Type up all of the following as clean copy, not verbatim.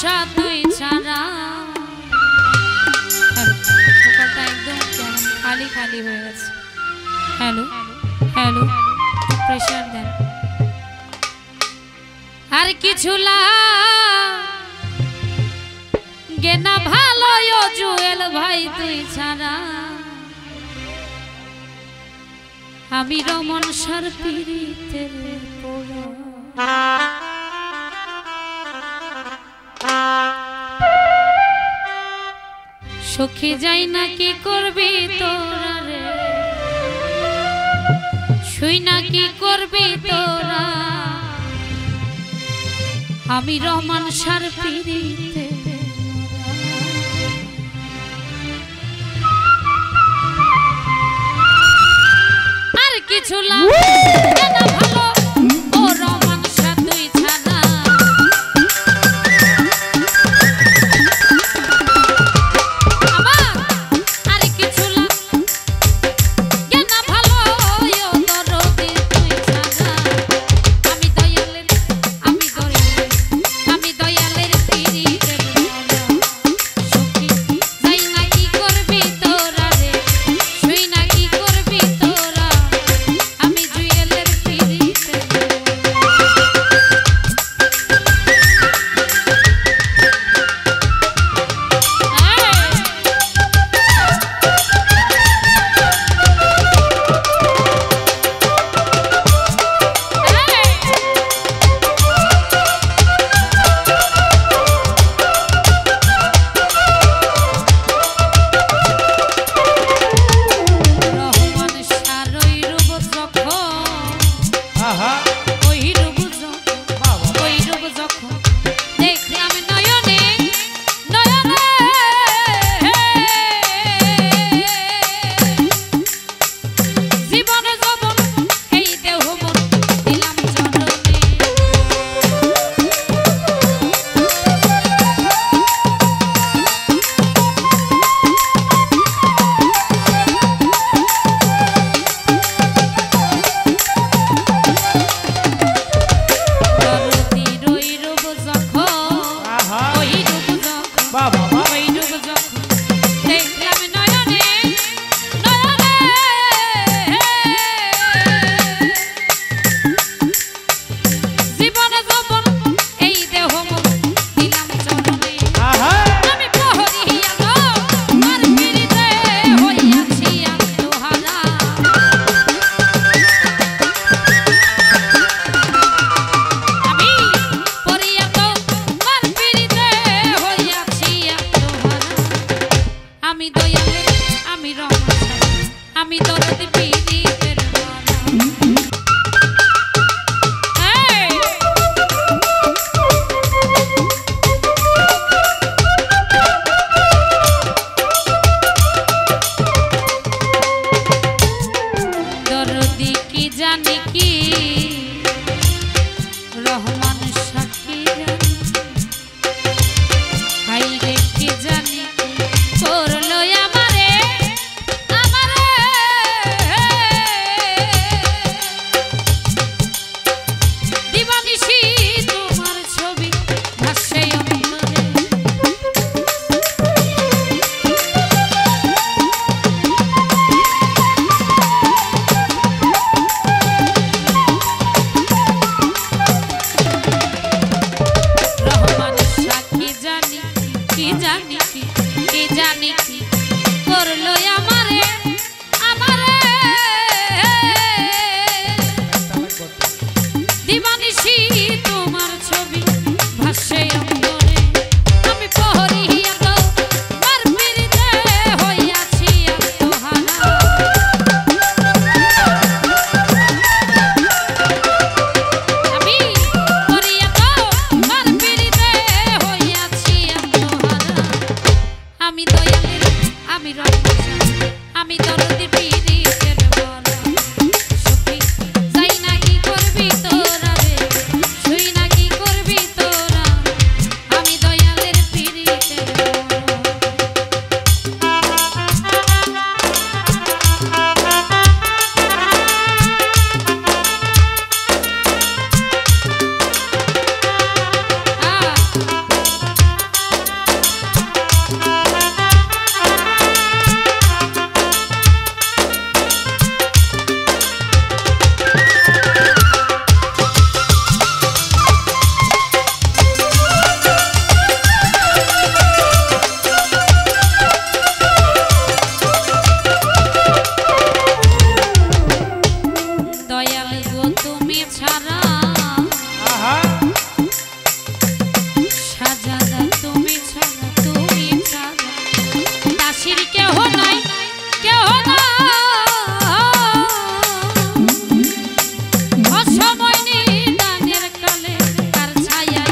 ভরসা তুই ছাড়া। সকালটা একদম কেমন খালি খালি হয়ে গেছে। হ্যালো হ্যালো, প্রেশার দেন। আর কিছু লাগে না ভালো জুয়েল ভাই তুই ছাড়া। আমি রমন সার পীড়িতের পোড়া। সখী যাই না কি করবি তোরা রে, শুই না কি করবি তোরা। আমি রহমান সার পীড়িতে। আর কিছু লাগে না ভালো ও রহমান সার তুই ছাড়া। দাসীর কেহ নাই কেহ নাই অসময় নিদানের কালে কার ছায়া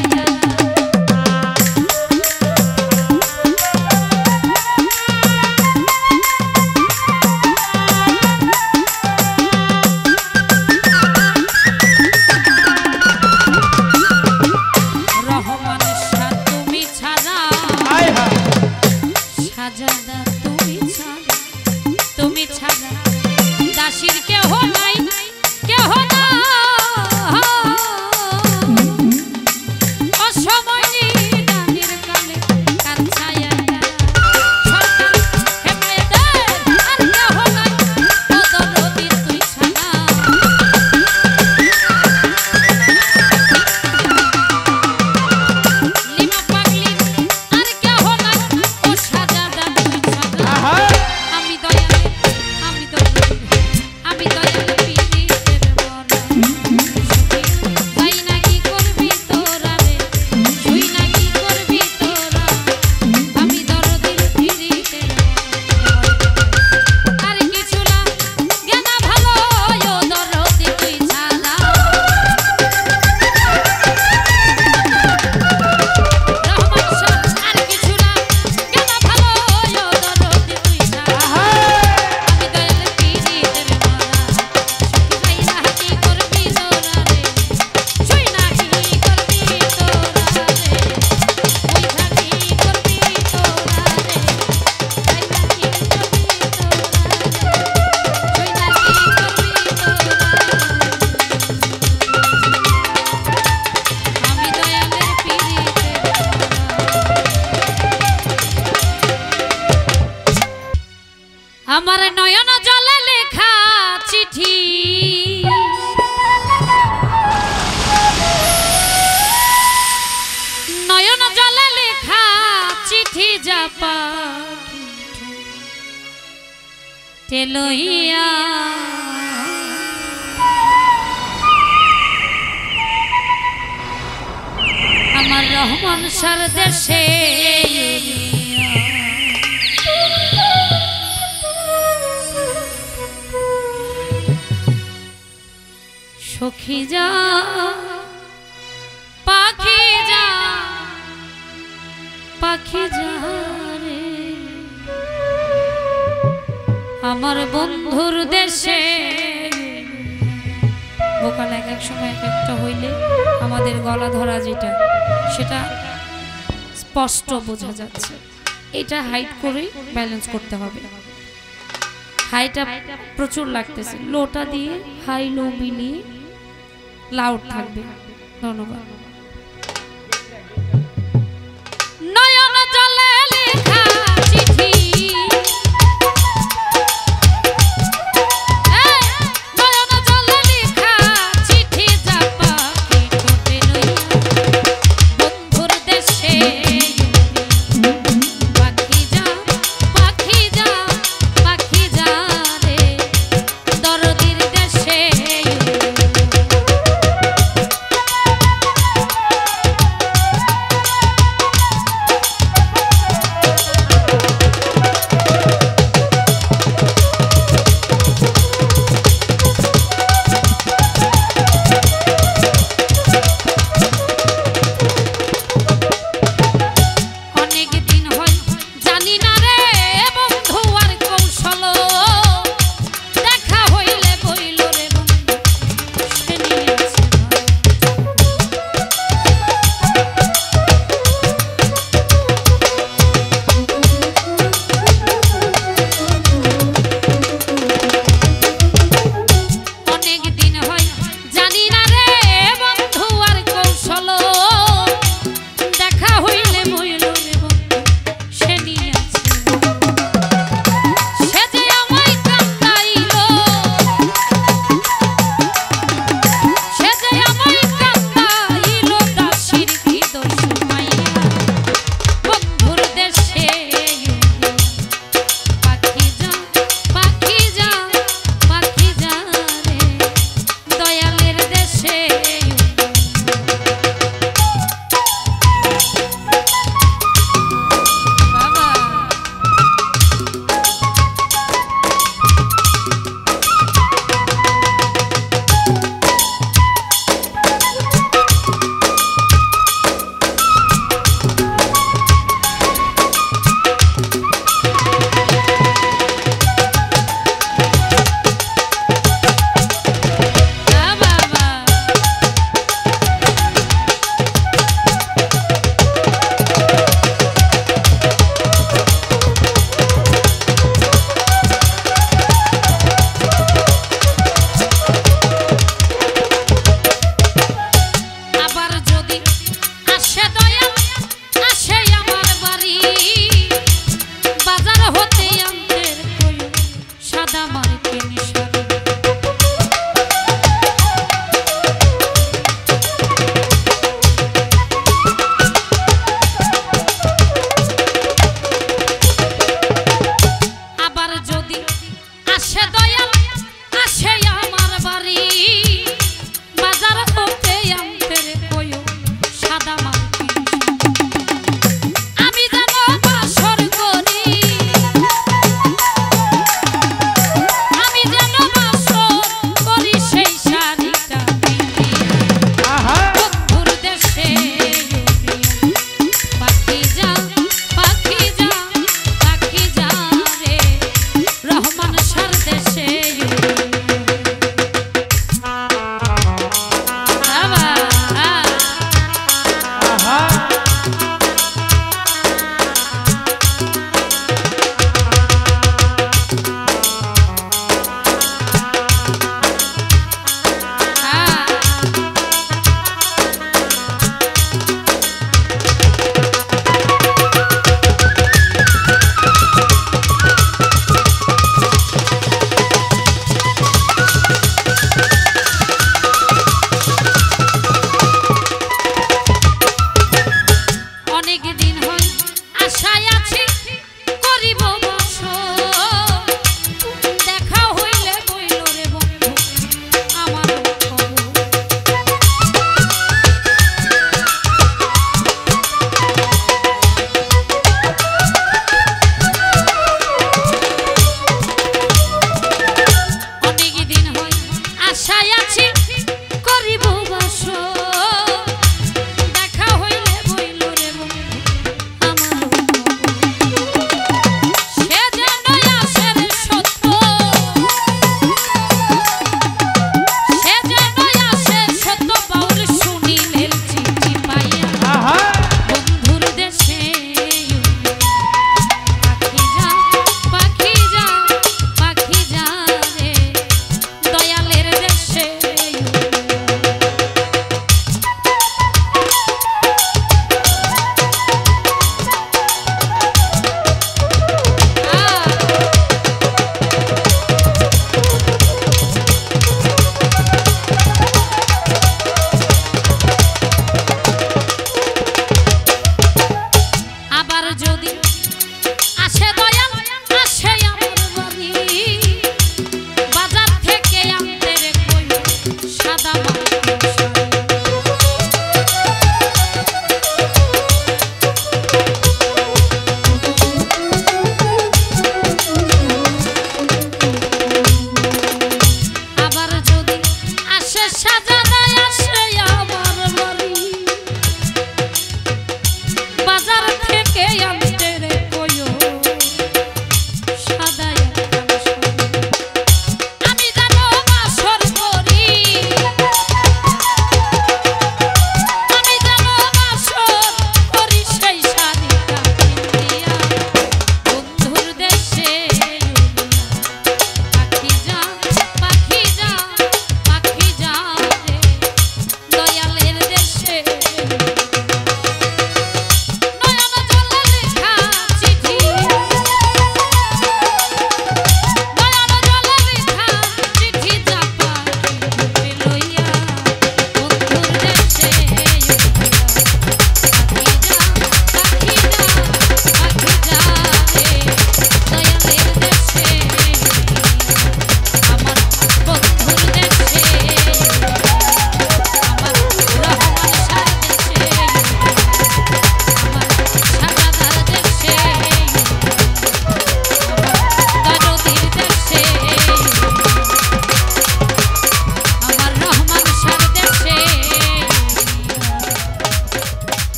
তুমি ছাড়া দাসীর কেহ নাই কেহ না অসময় নিদানের কালে কার ছায়া সরকার হেমায়ে দেয় আর কেহ নাই ও দরদি তুই ছাড়া লিমা পাগলি আর কেহ নাই ও সাজাদা তুই ছাড়া আমি দয়ালে পীড়িতের মরা তাই নাকি করবি তোরা রে তুই নাকি করবি তোরা আমি দরদির পীড়িতের আর কিছু না জ্ঞানা ভালো ও দরদি তুই ছাড়া রহমান শাহ আর কিছু না জ্ঞানা ভালো ও দরদি তুই ছাড়া আমি দয়ালে পীড়িতের মরা তাই নাকি করবি তোরা রে তুই নাকি করবি তোরা রে তুই নাকি করবি তোরা রে তাই নাকি করবি তোরা রে তুই নাকি করবি তোরা আমি দয়ালের পীড়িতের আমার নয়ন জলে লেখা চিঠি নয়ন জলে লেখা চিঠি যাপা টেলইয়া আমার রহমান সার দেশে সখী যা পাখি যা পাখি যা রে আমার বন্ধুর দেশে ভোকাল এক এক সময় এক একটা হইলে আমাদের গলা ধরা যেটা সেটা স্পষ্ট বোঝা যাচ্ছে এটা হাইট করে ব্যালেন্স করতে হবে হাইটা প্রচুর লাগতেছে লোটা দিয়ে হাই লো মিলিয়ে লাউড থাকবে ধন্যবাদ।